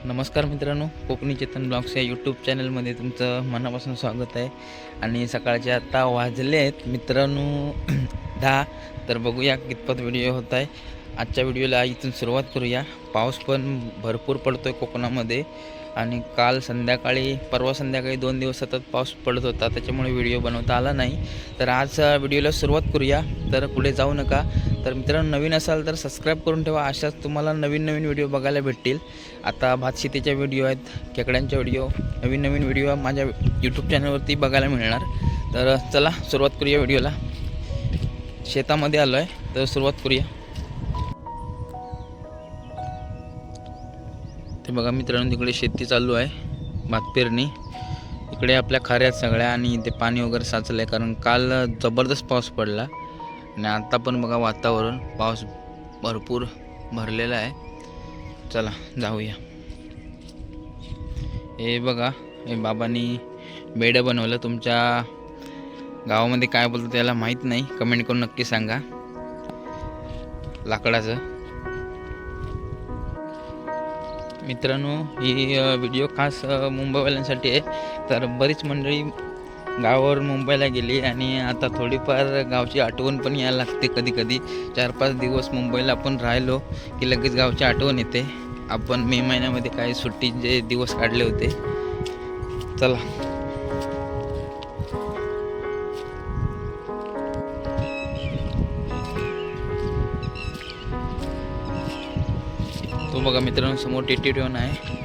नमस्कार मित्रांनो, कोकणी चेतन ब्लॉग्स या यूट्यूब चॅनलमध्ये तुमचं मनापासून स्वागत आहे. आणि सकाळचे आता वाजले आहेत मित्रांनो 10. तर बघूया कितपत व्हिडिओ होत आहे. आजच्या व्हिडिओला इथून सुरुवात करूया. पाऊस पण भरपूर पडतो आहे कोकणामध्ये आणि काल संध्याकाळी परवा संध्याकाळी 2 दिवस सतत पाऊस पडत होता, त्याच्यामुळे व्हिडिओ बनवता आला नाही. तर आज व्हिडिओला सुरुवात करूया. तर पुढे जाऊ नका. तर मित्रांनो, नवीन असाल तर सबस्क्राईब करून ठेवा, अशाच तुम्हाला नवीन नवीन व्हिडिओ बघायला भेटतील. आता भातशेतीच्या व्हिडिओ आहेत, खेकड्यांच्या व्हिडिओ, नवीन नवीन व्हिडिओ माझ्या यूट्यूब चॅनलवरती बघायला मिळणार. तर चला सुरुवात करूया व्हिडिओला. शेतामध्ये आलो आहे तर सुरुवात करूया. ते बघा मित्रांनो, तिकडे शेती चालू आहे, भात पेरणी. इकडे आपल्या खाऱ्यात सगळ्या आणि ते पाणी वगैरे साचलं आहे, कारण काल जबरदस्त पाऊस पडला आणि आता पण बघा वातावरण पाऊस भरपूर भरलेला आहे. चला जाऊया. हे बघा, हे बाबांनी बेडं बनवलं. तुमच्या गावामध्ये काय बोलतात त्याला माहीत नाही, कमेंट करून नक्की सांगा. लाकडाचं. मित्रांनो, ही व्हिडिओ खास मुंबईवाल्यांसाठी आहे. तर बरीच मंडळी गावावर मुंबईला गेली आणि आता थोडीफार गावची आठवण पण यायला लागते. कधी कधी 4-5 दिवस मुंबईला आपण राहिलो की लगेच गावची आठवण येते. आपण मे महिन्यामध्ये काही सुट्टीचे दिवस काढले होते. चला. तो बघा मित्रांनो, समोर टिटीटोन आहे.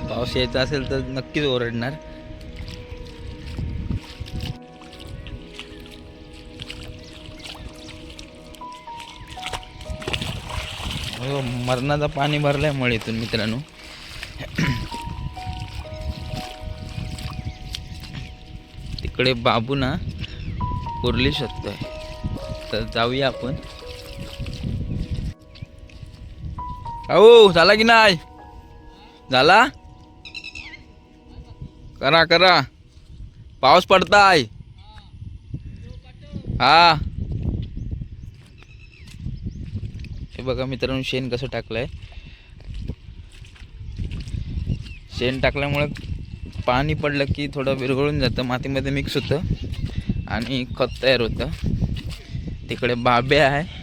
पाऊस यायचा असेल तर नक्कीच ओरडणार. हो, मरणाचं पाणी भरलंय मळीतून मित्रांनो. तिकडे बाबू ना कुर्ली शोधतोय, तर जाऊया आपण. अहो, झाला की नाही? झाला? करा करा, पाऊस पडताय. हा, हे बघा मित्रांनो, शेण कसं टाकलंय. शेण टाकल्यामुळे पाणी पडलं की थोडं विरघळून जातं, मातीमध्ये मिक्स होतं आणि खत तयार होतं. तिकडे बाबे आहे.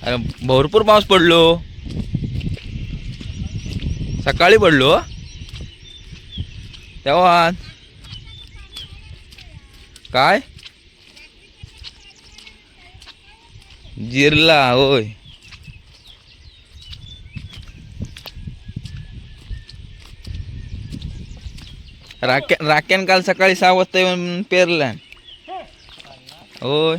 अरे भरपूर पाऊस पडलो, सकाळी पडलो तेव्हा. काय जिरला होय? राख्यान काल सकाळी 6 वाजता येऊन पेरला होय.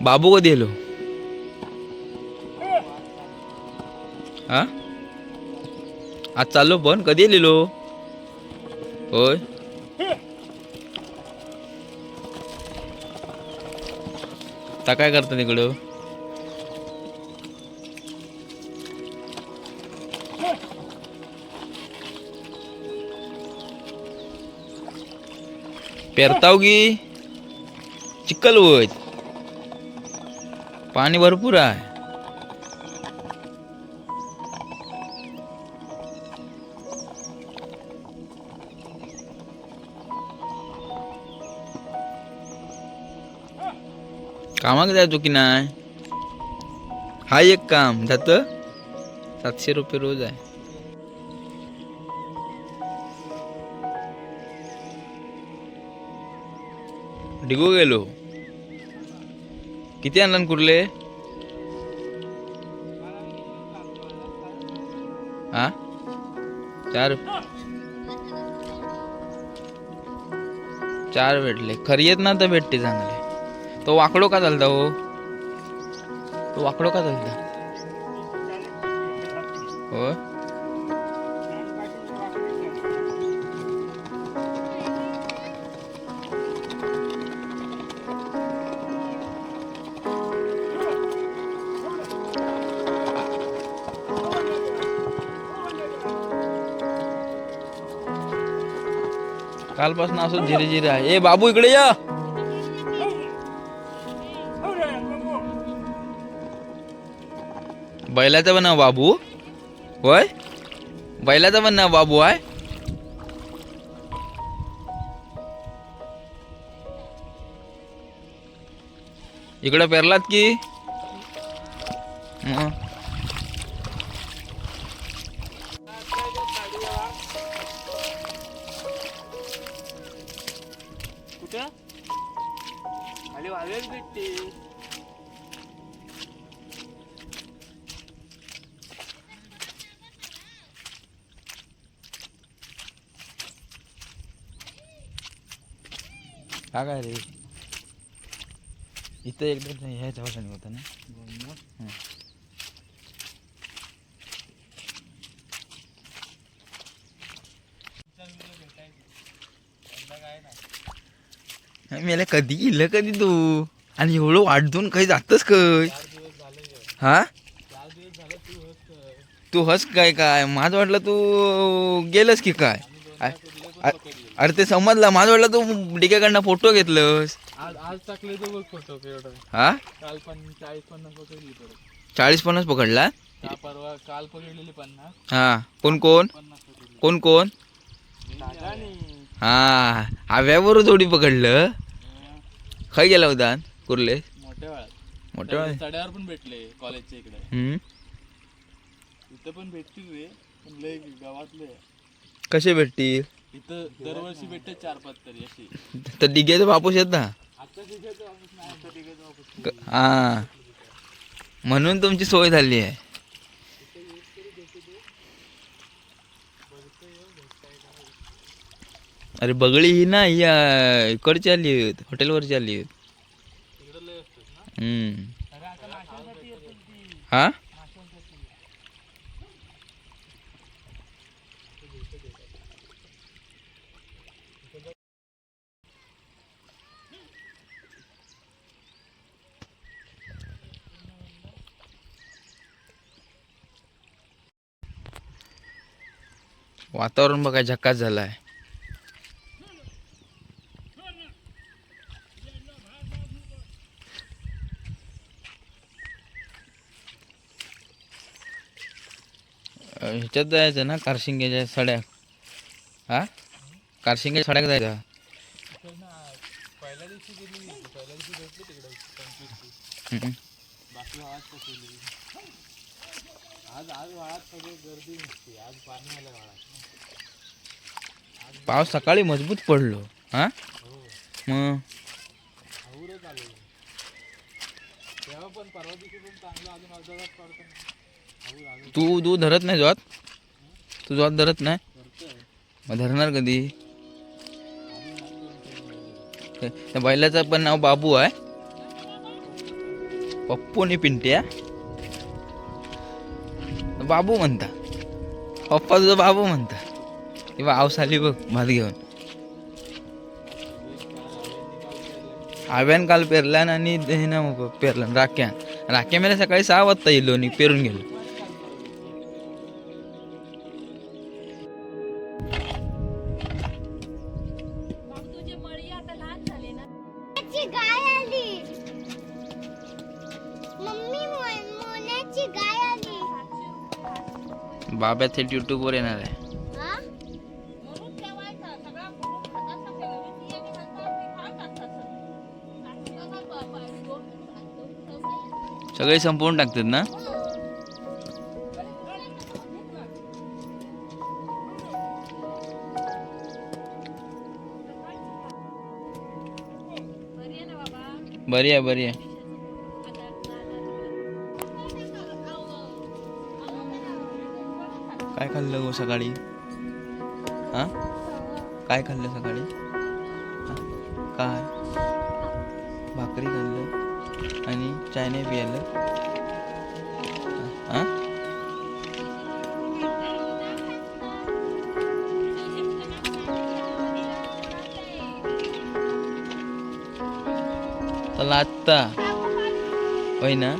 बाबू कधी येलो? हा, आज चाललो पण कधी लिहिलो होय. आता काय करता तिकडं? पेरताव की चिखल होय, पाणी भरपूर आहे. कामाक जायचो की नाही? हा एक काम जात. 700 रुपये रोज आहे. डिगो गेलो. किती आणलं कुर्ले? हा, 4 भेटले. खरी येत ना तर भेटते चांगले. तो वाकडो का चालता हो? तो वाकडो का चालता हो? कालपासून असं धीरे धीरे आहे. ए बाबू इकडे या. बैलाचं पण नाव बाबू होय. बैलाचं पण नाव बाबू आहे. इकडे पेरलात की मग कुठं खाली वाळवेच भेटते. हा काय रे इथं एकदा ह्या जवळ होता ना. मेला कधी गेलं कधी तू आणि एवढं वाढून काही जातस काय. हा तू हस काय काय माझं वाटलं तू गेलस की काय. अरे ते समजलं माझं वाटलं तू डिकेकडनं फोटो घेतलंस. आज टाकले तो बघ फोटो एवढा. हा काल 40-50 पकडली परत. 40-50 पकडला. परवा काल पकडलेली 50. हा कोण कोण 50 पकडली. कोण कोण. हा हव्यावर जोडी पकडलं. खाई गेला होता कुर्ले मोठ्या वेळात. मोठ्या वेळा. चढ्यावर पण भेटले कॉलेजच्या इकडे. इथं पण भेटतील रे पण लय गावातले. कसे भेटतील इथं दरवर्षी भेटते 4-5 तरी अशी. तर डिग्याचा बापूस येत ना. आता तिघाचा वापस नाही. आता तिघाचा वापस. हा म्हणून तुमची सोय झाली आहे. अरे बगळी ही ना ही इकडची आली आहेत हॉटेलवरची आली आहेत. तिकडे लय असतात ना. अरे आता माशांसाठी येतात ती. हा वातावरण बघा झकास झालं आहे. ह्याच्यात जायचं ना कारशिंग्याच्या सड्या. हा कारशिंग्याच्या सड्यात जायचं. पहिल्या दिवशी गेली. पहिल्या दिवशी भेटली तिकडे 25. बाकी वाळात पकडली. आज वाळात सगळी गर्दी नसते. आज पाणी आलं वाळात. पाऊस सकाळी मजबूत पडलो. हा मग आवरच आलो तेव्हा पण परवा दिवशी पण चांगलं अजून अर्धा तास पडतं. तू धरत नाही जोत. तू जोत धरत नाही मग धरणार कधी. त्या बैलाचं पण नाव बाबू आहे. पप्पू आणि पिंट्या बाबू म्हणता. पप्पा तुझा बाबू म्हणता. किंवा आऊस आली बघ भात घेऊन. आव्यान काल पेरल्यान आणि हे ना पेरल्यान राख्या मेला सकाळी 6 वाजता येलो आणि पेरून गेलो. बाब्या थेट युट्यूब वर येणार आहे. सगळे संपवून टाकतात ना. बरी आहे बरी आहे. काय खाल्लं गो सकाळी. हा काय खाल्लं सकाळी. काय भाकरी खाल्लं आणि चाय नाही पियालं. हा लाजता होय ना.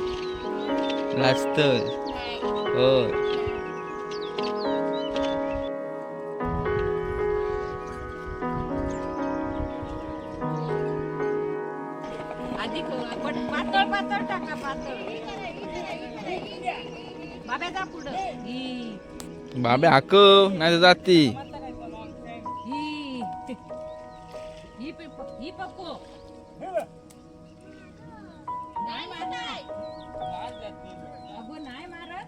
लाजत होय. पातळ पातळ टाका पातळ बाबा जा पुढं ही बाबे हाक नाही जाती. ही ही पप्पू नाही मारत अगो नाही मारत